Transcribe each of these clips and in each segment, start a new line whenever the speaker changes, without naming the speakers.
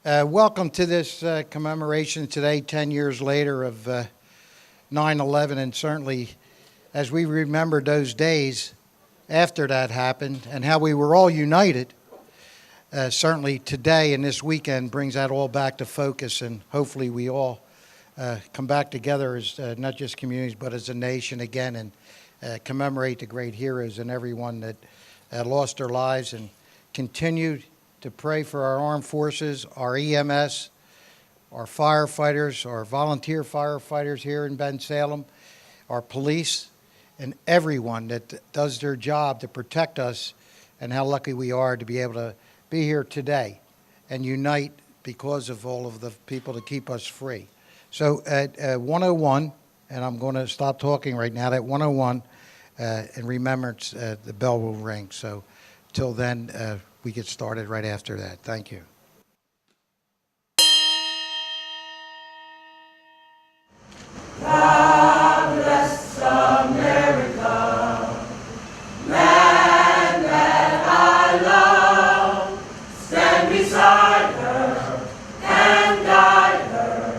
Welcome to this commemoration today, 10 years later of 9/11, and certainly as we remember those days after that happened and how we were all united, certainly today and this weekend brings that all back to focus, and hopefully we all come back together as not just communities but as a nation again and commemorate the great heroes and everyone that lost their lives, and continue to pray for our armed forces, our EMS, our firefighters, our volunteer firefighters here in Bensalem, our police, and everyone that does their job to protect us, and how lucky we are to be able to be here today and unite because of all of the people to keep us free. So at 101, and I'm going to stop talking right now, at 101, in remembrance, the bell will ring. So till then, we get started right after that. Thank you.
God bless America, land that I love. Stand beside her and guide her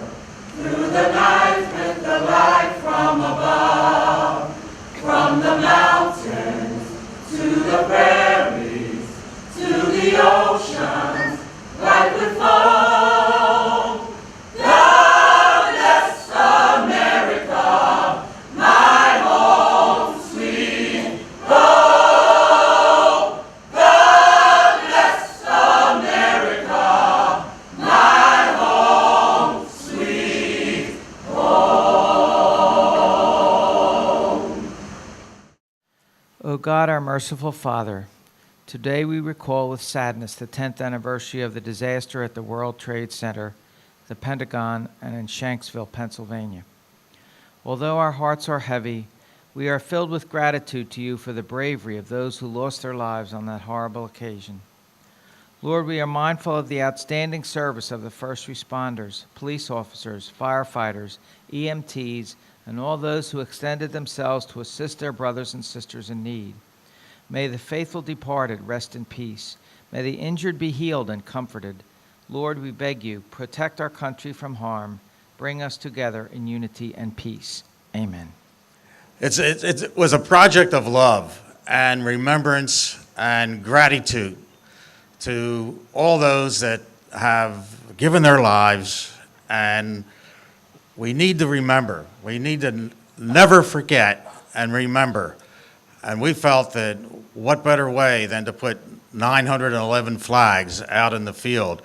through the night with the light from above. From the mountains to the prairies, to the oceans, light would fall. God bless America, my home sweet home. God bless America, my home sweet home.
O God, our merciful Father, today we recall with sadness the 10th anniversary of the disaster at the World Trade Center, the Pentagon, and in Shanksville, Pennsylvania. Although our hearts are heavy, we are filled with gratitude to you for the bravery of those who lost their lives on that horrible occasion. Lord, we are mindful of the outstanding service of the first responders, police officers, firefighters, EMTs, and all those who extended themselves to assist their brothers and sisters in need. May the faithful departed rest in peace. May the injured be healed and comforted. Lord, we beg you, protect our country from harm. Bring us together in unity and peace. Amen.
It was a project of love and remembrance and gratitude to all those that have given their lives, and we need to remember. We need to never forget and remember. And we felt that what better way than to put 911 flags out in the field.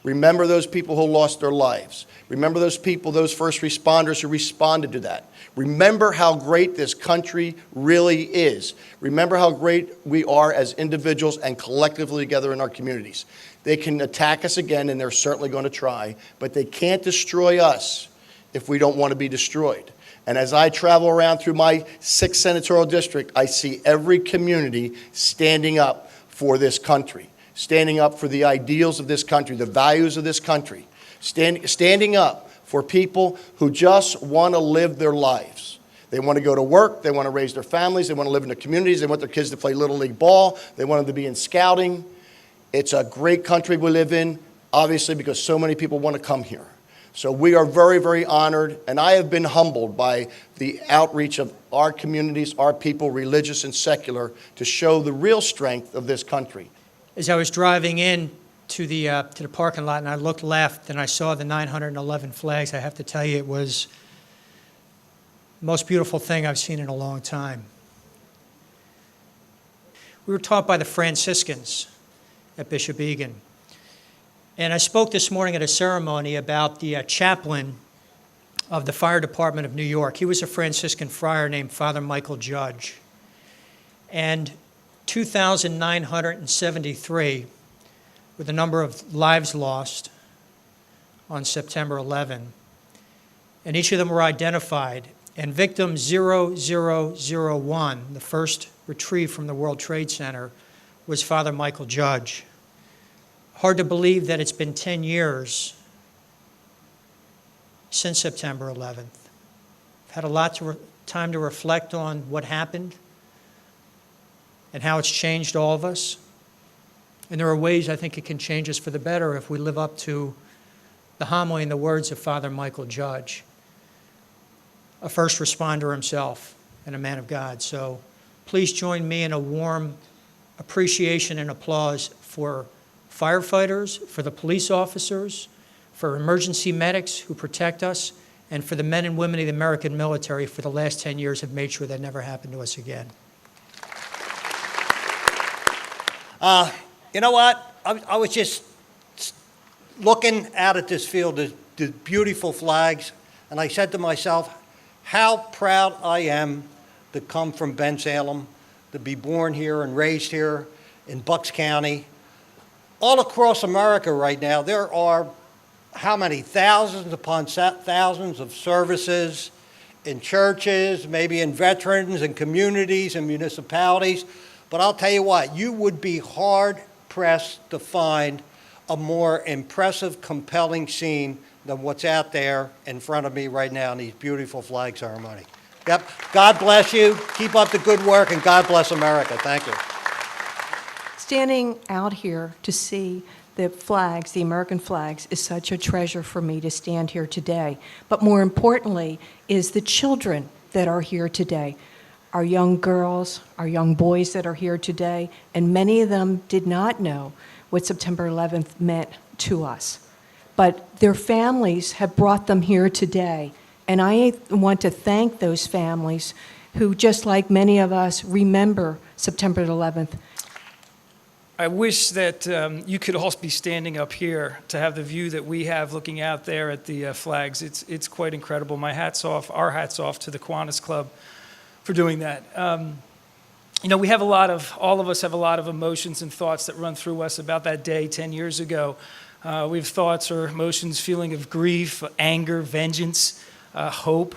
Remember those people who lost their lives. Remember those people, those first responders who responded to that. Remember how great this country really is. Remember how great we are as individuals and collectively together in our communities. They can attack us again, and they're certainly going to try, but they can't destroy us if we don't want to be destroyed. And as I travel around through my 6th senatorial district, I see every community standing up for this country, standing up for the ideals of this country, the values of this country, standing up for people who just want to live their lives. They want to go to work, they want to raise their families, they want to live in their communities, they want their kids to play Little League ball, they want them to be in scouting. It's a great country we live in, obviously, because so many people want to come here. So we are very, very honored, and I have been humbled by the outreach of our communities, our people, religious and secular, to show the real strength of this country.
As I was driving in to the parking lot and I looked left and I saw the 911 flags, I have to tell you it was the most beautiful thing I've seen in a long time. We were taught by the Franciscans at Bishop Egan. And I spoke this morning at a ceremony about the chaplain of the Fire Department of New York. He was a Franciscan friar named Father Michael Judge. And 2,973 were the number of lives lost on September 11. And each of them were identified. And victim 0001, the first retrieved from the World Trade Center, was Father Michael Judge. Hard to believe that it's been 10 years since September 11th. I've had a lot of time to reflect on what happened and how it's changed all of us. And there are ways I think it can change us for the better if we live up to the homily in the words of Father Michael Judge, a first responder himself and a man of God. So please join me in a warm appreciation and applause for firefighters, for the police officers, for emergency medics who protect us, and for the men and women of the American military for the last 10 years have made sure that never happened to us again.
You know what? I was just looking out at this field, the beautiful flags, and I said to myself, how proud I am to come from Bensalem, to be born here and raised here in Bucks County. All across America right now, there are how many? Thousands upon thousands of services in churches, maybe in veterans and communities and municipalities. But I'll tell you what, you would be hard-pressed to find a more impressive, compelling scene than what's out there in front of me right now in these beautiful flag ceremony. Yep. God bless you. Keep up the good work, and God bless America. Thank you.
Standing out here to see the flags, the American flags, is such a treasure for me to stand here today. But more importantly is the children that are here today. Our young girls, our young boys that are here today, and many of them did not know what September 11th meant to us. But their families have brought them here today. And I want to thank those families who, just like many of us, remember September 11th.
I wish that you could all be standing up here to have the view that we have looking out there at the flags. It's quite incredible. My hat's off, our hat's off to the Kiwanis Club for doing that. You know, all of us have a lot of emotions and thoughts that run through us about that day 10 years ago. We have thoughts or emotions, feeling of grief, anger, vengeance, hope,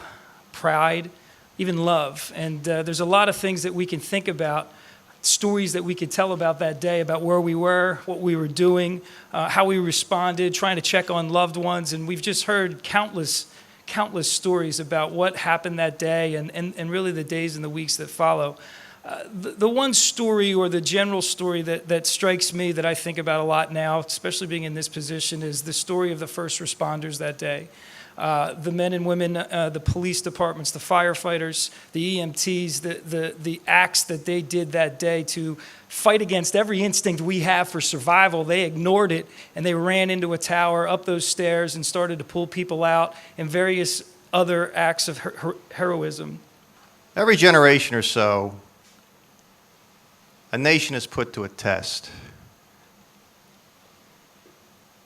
pride, even love. And there's a lot of things that we can think about, stories that we could tell about that day, about where we were, what we were doing, how we responded, trying to check on loved ones. And we've just heard countless stories about what happened that day and really the days and the weeks that follow. The one story or the general story that strikes me that I think about a lot now, especially being in this position, is the story of the first responders that day. The men and women, the police departments, the firefighters, the EMTs, the acts that they did that day to fight against every instinct we have for survival. They ignored it, and they ran into a tower, up those stairs, and started to pull people out, and various other acts of heroism.
Every generation or so, a nation is put to a test.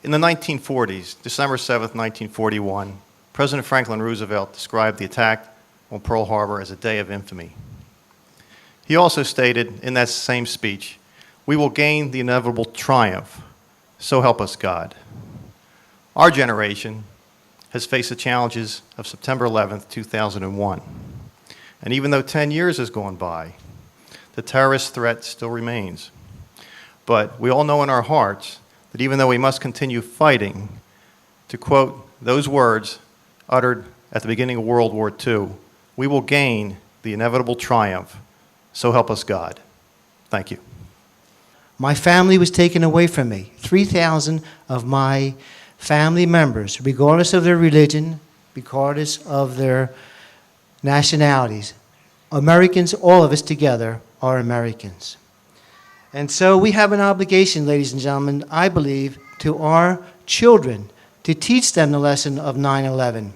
In the 1940s, December 7th, 1941, President Franklin Roosevelt described the attack on Pearl Harbor as a day of infamy. He also stated in that same speech, "We will gain the inevitable triumph, so help us God." Our generation has faced the challenges of September 11th, 2001. And even though 10 years has gone by, the terrorist threat still remains. But we all know in our hearts that even though we must continue fighting, to quote those words uttered at the beginning of World War II, we will gain the inevitable triumph. So help us God. Thank you.
My family was taken away from me. 3,000 of my family members, regardless of their religion, regardless of their nationalities, Americans, all of us together, are Americans. And so we have an obligation, ladies and gentlemen, I believe, to our children to teach them the lesson of 9/11,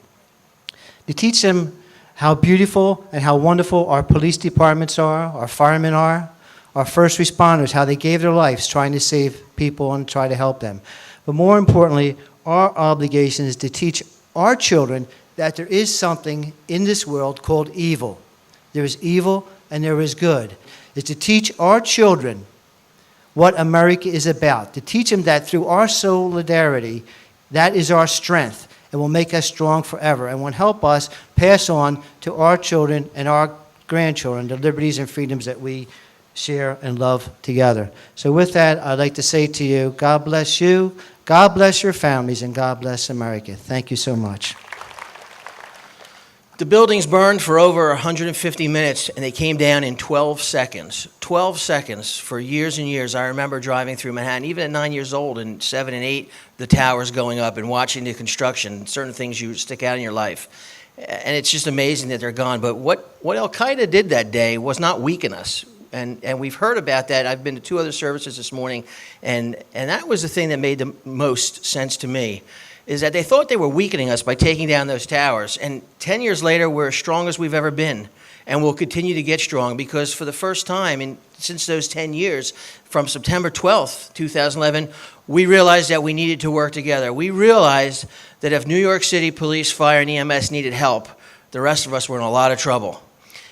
to teach them how beautiful and how wonderful our police departments are, our firemen are, our first responders, how they gave their lives trying to save people and try to help them. But more importantly, our obligation is to teach our children that there is something in this world called evil. There is evil and there is good. Is to teach our children what America is about, to teach them that through our solidarity, that is our strength and will make us strong forever and will help us pass on to our children and our grandchildren the liberties and freedoms that we share and love together. So with that, I'd like to say to you, God bless you, God bless your families, and God bless America. Thank you so much.
The buildings burned for over 150 minutes, and they came down in 12 seconds. 12 seconds for years and years. I remember driving through Manhattan, even at 9 years old, and 7 and 8, the towers going up and watching the construction, certain things you stick out in your life. And it's just amazing that they're gone. But what Al-Qaeda did that day was not weaken us. And we've heard about that. I've been to 2 other services this morning, and that was the thing that made the most sense to me, is that they thought they were weakening us by taking down those towers. And 10 years later, we're as strong as we've ever been. And we'll continue to get strong because for the first time since those 10 years, from September 12th, 2011, we realized that we needed to work together. We realized that if New York City Police, Fire, and EMS needed help, the rest of us were in a lot of trouble.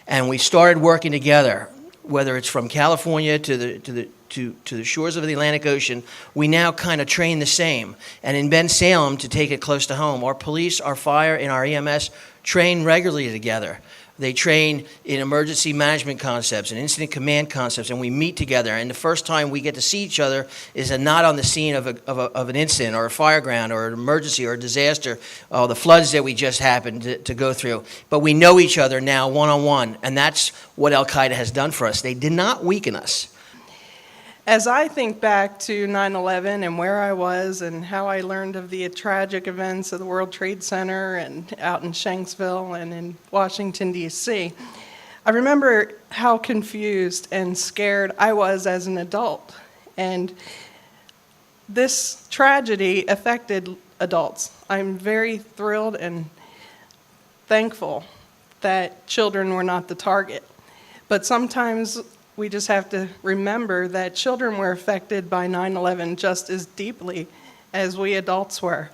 And we started working together, whether it's from California to the shores of the Atlantic Ocean. We now kind of train the same. And in Bensalem, to take it close to home, our police, our fire, and our EMS train regularly together. They train in emergency management concepts and incident command concepts, and we meet together. And the first time we get to see each other is not on the scene of an incident or a fire ground or an emergency or a disaster, or the floods that we just happened to go through. But we know each other now one-on-one, and that's what Al-Qaeda has done for us. They did not weaken us.
As I think back to 9/11 and where I was and how I learned of the tragic events of the World Trade Center and out in Shanksville and in Washington, D.C., I remember how confused and scared I was as an adult. And this tragedy affected adults. I'm very thrilled and thankful that children were not the target. But sometimes we just have to remember that children were affected by 9/11 just as deeply as we adults were.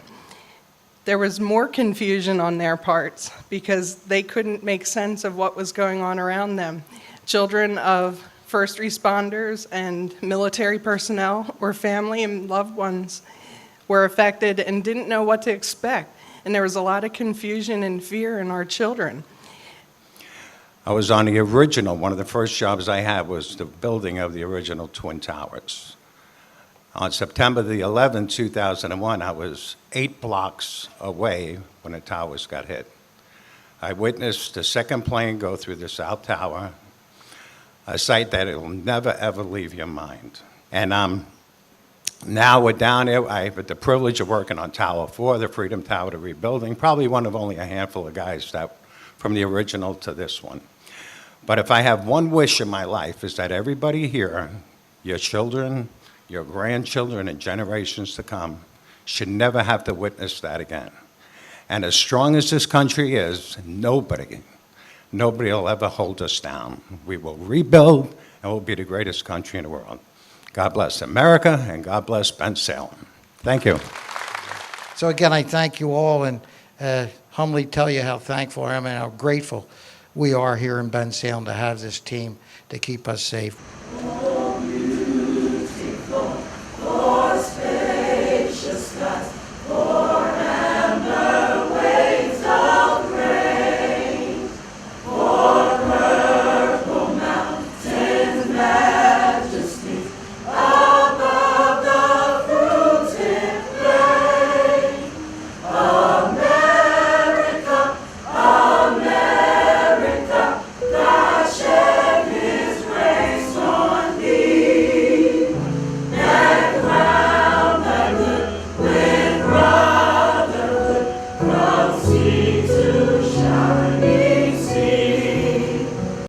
There was more confusion on their parts because they couldn't make sense of what was going on around them. Children of first responders and military personnel or family and loved ones were affected and didn't know what to expect. And there was a lot of confusion and fear in our children.
I was on the original, one of the first jobs I had was the building of the original Twin Towers. On September the 11th, 2001, I was 8 blocks away when the towers got hit. I witnessed the second plane go through the South Tower, a sight that will never, ever leave your mind. And now we're down there. I have the privilege of working on Tower 4, the Freedom Tower, the rebuilding, probably one of only a handful of guys that from the original to this one. But if I have one wish in my life is that everybody here, your children, your grandchildren, and generations to come, should never have to witness that again. And as strong as this country is, nobody will ever hold us down. We will rebuild, and we'll be the greatest country in the world. God bless America, and God bless Bensalem. Thank you.
So again, I thank you all and humbly tell you how thankful I am and how grateful we are here in Bensalem to have this team to keep us safe.